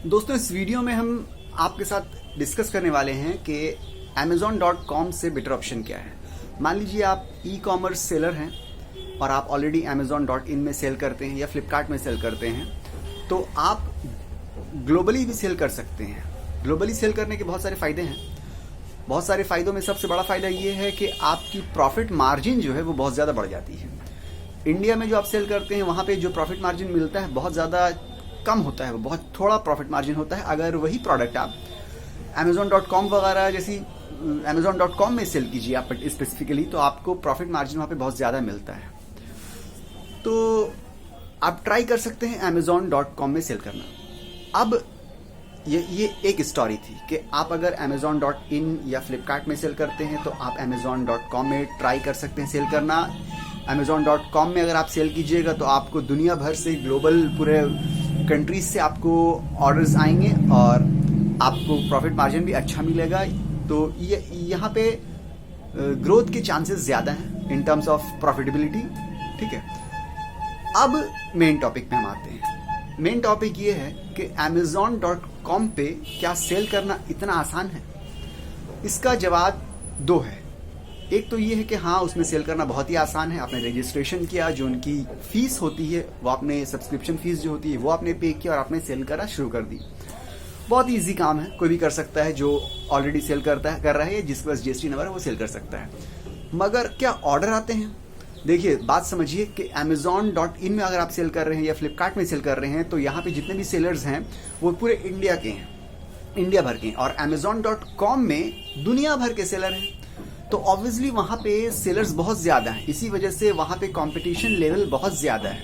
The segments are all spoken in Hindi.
दोस्तों, इस वीडियो में हम आपके साथ डिस्कस करने वाले हैं कि Amazon.com से बेटर ऑप्शन क्या है। मान लीजिए आप ई कॉमर्स सेलर हैं और आप ऑलरेडी Amazon.in में सेल करते हैं या Flipkart में सेल करते हैं, तो आप ग्लोबली भी सेल कर सकते हैं। ग्लोबली सेल करने के बहुत सारे फ़ायदे हैं। बहुत सारे फ़ायदों में सबसे बड़ा फ़ायदा ये है कि आपकी प्रॉफिट मार्जिन जो है वो बहुत ज़्यादा बढ़ जाती है। इंडिया में जो आप सेल करते हैं वहाँ पे जो प्रॉफिट मार्जिन मिलता है बहुत ज़्यादा कम होता है, वो बहुत थोड़ा प्रॉफिट मार्जिन होता है। अगर वही प्रोडक्ट आप Amazon.com वगैरह जैसी Amazon.com में सेल कीजिए आप स्पेसिफिकली, तो आपको प्रॉफिट मार्जिन वहाँ पे बहुत ज़्यादा मिलता है। तो आप ट्राई कर सकते हैं Amazon.com में सेल करना। अब ये एक स्टोरी थी कि आप अगर Amazon.in या Flipkart में सेल करते हैं तो आप Amazon.com में ट्राई कर सकते हैं सेल करना। Amazon.com में अगर आप सेल कीजिएगा तो आपको दुनिया भर से, ग्लोबल पूरे कंट्रीज से आपको ऑर्डर्स आएंगे और आपको प्रॉफिट मार्जिन भी अच्छा मिलेगा। तो ये यहाँ पे ग्रोथ के चांसेस ज़्यादा हैं इन टर्म्स ऑफ प्रॉफिटेबिलिटी। ठीक है, अब मेन टॉपिक पे हम आते हैं। मेन टॉपिक ये है कि Amazon.com पे क्या सेल करना इतना आसान है? इसका जवाब दो है। एक तो ये है कि हाँ, उसमें सेल करना बहुत ही आसान है। आपने रजिस्ट्रेशन किया, जो उनकी फीस होती है वो आपने, सब्सक्रिप्शन फीस जो होती है वो आपने पे किया और आपने सेल करना शुरू कर दी। बहुत ही ईजी काम है, कोई भी कर सकता है जो ऑलरेडी सेल कर रहा है, जिसके पास GST नंबर है वो सेल कर सकता है। मगर क्या ऑर्डर आते हैं? देखिए, बात समझिए कि Amazon.in में अगर आप सेल कर रहे हैं या Flipkart में सेल कर रहे हैं तो यहाँ पे जितने भी सेलर्स हैं वो पूरे इंडिया के हैं, इंडिया भर के हैं। और Amazon.com में दुनिया भर के सेलर हैं, तो ऑब्वियसली वहाँ पे सेलर्स बहुत ज़्यादा हैं। इसी वजह से वहाँ पे कंपटीशन लेवल बहुत ज़्यादा है।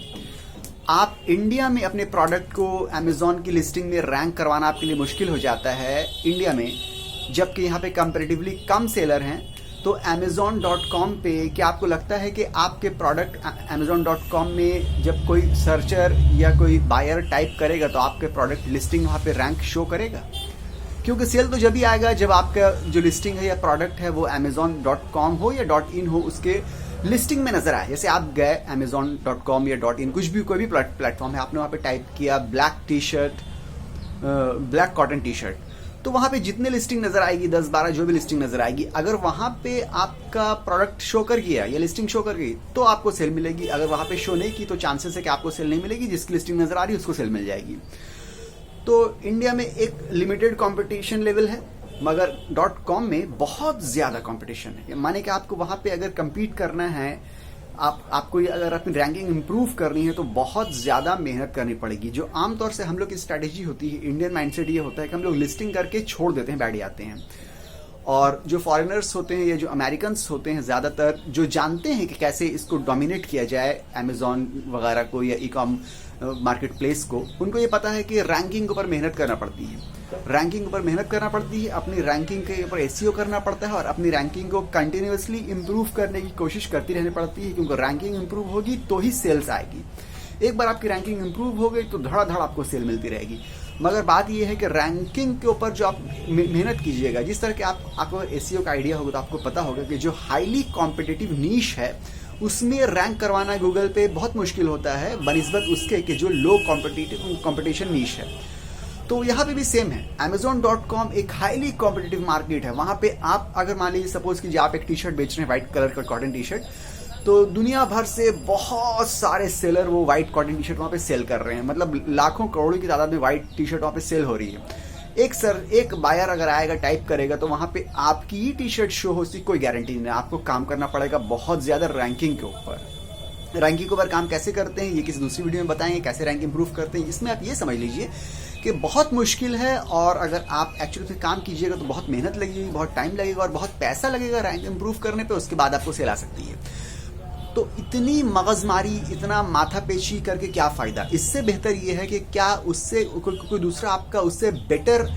आप इंडिया में अपने प्रोडक्ट को Amazon की लिस्टिंग में रैंक करवाना आपके लिए मुश्किल हो जाता है इंडिया में, जबकि यहाँ पे कंपैरेटिवली कम सेलर हैं। तो Amazon.com पे क्या आपको लगता है कि आपके प्रोडक्ट Amazon.com में जब कोई सर्चर या कोई बायर टाइप करेगा तो आपके प्रोडक्ट लिस्टिंग वहाँ पे रैंक शो करेगा? क्योंकि सेल तो जब ही आएगा जब आपका जो लिस्टिंग है या प्रोडक्ट है वो Amazon.com हो या .in हो, उसके लिस्टिंग में नजर आए। जैसे आप गए Amazon.com या .in, कुछ भी, कोई भी प्लेटफॉर्म है, आपने वहाँ पे टाइप किया black T shirt, black cotton T shirt, तो वहाँ पे जितने लिस्टिंग नजर आएगी, 10-12 जो भी लिस्टिंग नजर आएगी, अगर वहाँ पे आपका प्रोडक्ट शो कर गया या लिस्टिंग शो कर गई तो आपको सेल मिलेगी। अगर वहाँ पे शो नहीं की तो चांसेस है कि आपको सेल नहीं मिलेगी, जिसकी लिस्टिंग नजर आ रही है उसको सेल मिल जाएगी। तो इंडिया में एक लिमिटेड कंपटीशन लेवल है, मगर .com में बहुत ज़्यादा कंपटीशन है। माने कि आपको वहाँ पे अगर compete करना है, आपको अगर अपनी रैंकिंग इंप्रूव करनी है तो बहुत ज़्यादा मेहनत करनी पड़ेगी। जो आमतौर से हम लोग की स्ट्रैटेजी होती है, इंडियन माइंडसेट ये होता है कि हम लोग लिस्टिंग करके छोड़ देते हैं, बैठ जाते हैं। और जो फॉरेनर्स होते हैं या जो अमेरिकन्स होते हैं, ज़्यादातर जो जानते हैं कि कैसे इसको डोमिनेट किया जाए Amazon वगैरह को या ई-कॉम मार्केट प्लेस को, उनको ये पता है कि रैंकिंग के ऊपर मेहनत करना पड़ती है। रैंकिंग के ऊपर मेहनत करना पड़ती है, अपनी रैंकिंग के ऊपर SEO करना पड़ता है और अपनी रैंकिंग को कंटिन्यूअसली इम्प्रूव करने की कोशिश करती रहनी पड़ती है, क्योंकि रैंकिंग इम्प्रूव होगी तो ही सेल्स आएगी। एक बार आपकी रैंकिंग इम्प्रूव हो गई तो धड़ाधड़ आपको सेल मिलती रहेगी। मगर बात यह है कि रैंकिंग के ऊपर जो आप मेहनत कीजिएगा, जिस तरह के आपको SEO का आइडिया होगा तो आपको पता होगा कि जो हाईली कॉम्पिटिटिव नीश है उसमें रैंक करवाना गूगल पे बहुत मुश्किल होता है बनिस्बत उसके कि जो लो कॉम्पिटिशन नीश है। तो यहाँ पे भी सेम है। Amazon.com एक हाईली कॉम्पिटिटिव मार्केट है। वहाँ पे आप अगर मान लीजिए सपोज कीजिए आप एक टी शर्ट बेच रहे हैं, व्हाइट कलर का कॉटन टी शर्ट, तो दुनिया भर से बहुत सारे सेलर वो व्हाइट कॉटन टी शर्ट वहाँ पे सेल कर रहे हैं। मतलब लाखों करोड़ों की तादाद में व्हाइट टी शर्ट वहाँ पे सेल हो रही है। एक बायर अगर आएगा, टाइप करेगा, तो वहाँ पे आपकी ही टी शर्ट शो हो, उसकी कोई गारंटी नहीं है। आपको काम करना पड़ेगा बहुत ज़्यादा रैंकिंग के ऊपर। रैंकिंग के ऊपर काम कैसे करते हैं ये किसी दूसरी वीडियो में बताएंगे, कैसे रैंक इंप्रूव करते हैं। इसमें आप ये समझ लीजिए कि बहुत मुश्किल है, और अगर आप एक्चुअली पे काम कीजिएगा तो बहुत मेहनत लगेगी, बहुत टाइम लगेगा और बहुत पैसा लगेगा रैंक इंप्रूव करने पे। उसके बाद आपको सेल आ सकती है। तो इतनी मगजमारी, इतना माथापेची करके क्या फ़ायदा? इससे बेहतर ये है कि क्या उससे कोई दूसरा आपका उससे बेटर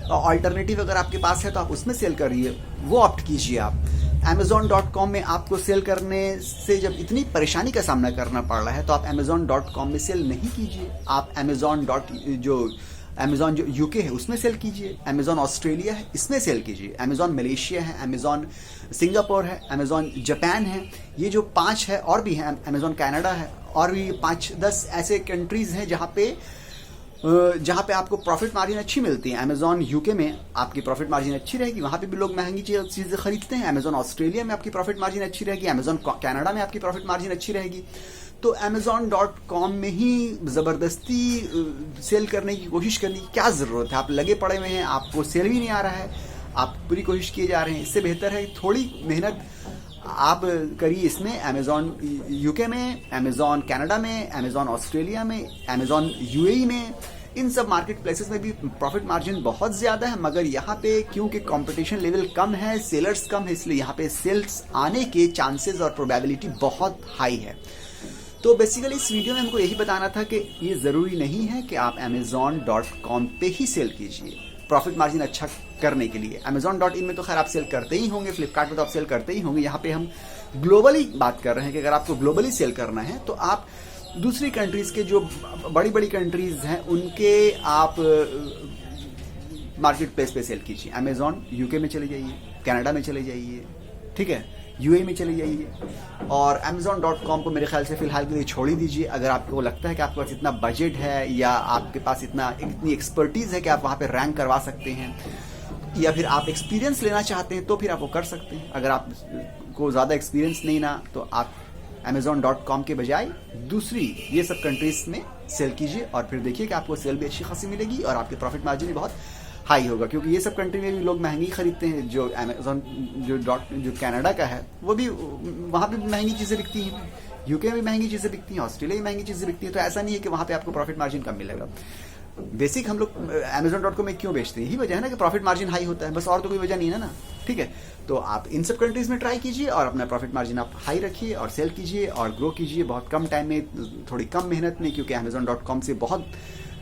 ऑल्टरनेटिव अगर आपके पास है तो आप उसमें सेल करिए, वो ऑप्ट कीजिए आप। Amazon.com में आपको सेल करने से जब इतनी परेशानी का सामना करना पड़ रहा है तो आप Amazon.com में सेल नहीं कीजिए। आप Amazon जो UK है उसमें सेल कीजिए, Amazon ऑस्ट्रेलिया है इसमें सेल कीजिए, Amazon मलेशिया है, Amazon सिंगापुर है, Amazon जापान है। ये जो 5 है और भी हैं, Amazon कनाडा है, और भी 5-10 ऐसे कंट्रीज़ हैं जहाँ पे जहाँ पे आपको प्रॉफिट मार्जिन अच्छी मिलती है। अमेजॉन यूके में आपकी प्रॉफिट मार्जिन अच्छी रहेगी, वहाँ पे भी लोग महंगी चीज़ें खरीदते हैं। अमेजॉन ऑस्ट्रेलिया में आपकी प्रॉफिट मार्जिन अच्छी रहेगी, अमेजॉन कनाडा में आपकी प्रॉफिट मार्जिन अच्छी रहेगी। तो Amazon.com में ही ज़बरदस्ती सेल करने की कोशिश करने की क्या ज़रूरत है? आप लगे पड़े हुए हैं, आपको सेल भी नहीं आ रहा है, आप पूरी कोशिश किए जा रहे हैं। इससे बेहतर है थोड़ी मेहनत आप करिए इसमें, अमेजॉन यूके में, अमेजॉन कनाडा में, अमेजॉन ऑस्ट्रेलिया में, अमेजॉन यूएई में। इन सब मार्केट प्लेसेस में भी प्रॉफिट मार्जिन बहुत ज़्यादा है, मगर यहाँ पे क्योंकि कंपटीशन लेवल कम है, सेलर्स कम है, इसलिए यहाँ पे सेल्स आने के चांसेस और प्रोबेबिलिटी बहुत हाई है। तो बेसिकली इस वीडियो में हमको यही बताना था कि ये ज़रूरी नहीं है कि आप Amazon.com पे ही सेल कीजिए प्रॉफिट मार्जिन अच्छा करने के लिए। Amazon.in में तो खैर आप सेल करते ही होंगे, फ्लिपकार्ट में तो आप सेल करते ही होंगे। यहाँ पे हम ग्लोबली बात कर रहे हैं कि अगर आपको ग्लोबली सेल करना है तो आप दूसरी कंट्रीज़ के जो बड़ी बड़ी कंट्रीज़ हैं उनके आप मार्केट प्लेस पे सेल कीजिए। अमेजॉन यूके में चले जाइए, कनाडा में चले जाइए, ठीक है, यूएई में चले जाइए। और Amazon.com को मेरे ख्याल से फिलहाल के लिए छोड़ ही दीजिए। अगर आपको लगता है कि आपके पास इतना बजट है या आपके पास इतनी एक्सपर्टीज़ है कि आप वहाँ पे रैंक करवा सकते हैं, या फिर आप एक्सपीरियंस लेना चाहते हैं तो फिर आप वो कर सकते हैं। अगर आपको ज़्यादा एक्सपीरियंस नहीं ना, तो आप Amazon.com के बजाय दूसरी ये सब कंट्रीज में सेल कीजिए और फिर देखिए कि आपको सेल भी अच्छी खासी मिलेगी और आपके प्रॉफिट मार्जिन भी बहुत हाई होगा। क्योंकि ये सब कंट्री में भी लोग महंगी खरीदते हैं। जो अमेजॉन जो कनाडा का है वो भी, वहाँ पे भी महंगी चीज़ें बिकती हैं, यूके में भी महंगी चीज़ें बिकती हैं, ऑस्ट्रेलिया में महंगी चीज़ें बिकती हैं। तो ऐसा नहीं है कि वहाँ पे आपको प्रॉफिट मार्जिन कम मिलेगा। बेसिक हम लोग Amazon.com में क्यों बेचते हैं, यही वजह है ना कि प्रॉफिट मार्जिन हाई होता है, बस और तो कोई वजह नहीं है ना। ठीक है, तो आप इन सब कंट्रीज में ट्राई कीजिए और अपना प्रॉफिट मार्जिन आप हाई रखिए और सेल कीजिए और ग्रो कीजिए बहुत कम टाइम में, थोड़ी कम मेहनत में। क्योंकि Amazon.com से बहुत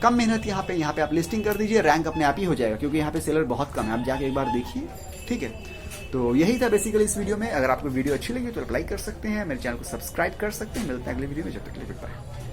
कम मेहनत यहाँ पे आप लिस्टिंग कर दीजिए, रैंक अपने आप ही हो जाएगा। क्योंकि यहाँ पे सेलर बहुत कम है, आप जाके एक बार देखिए। ठीक है, तो यही था बेसिकली इस वीडियो में। अगर आपको वीडियो अच्छी लगी तो लाइक कर सकते हैं, मेरे चैनल को सब्सक्राइब कर सकते हैं। मिलते हैं अगले वीडियो में, जब तक के लिए बाय।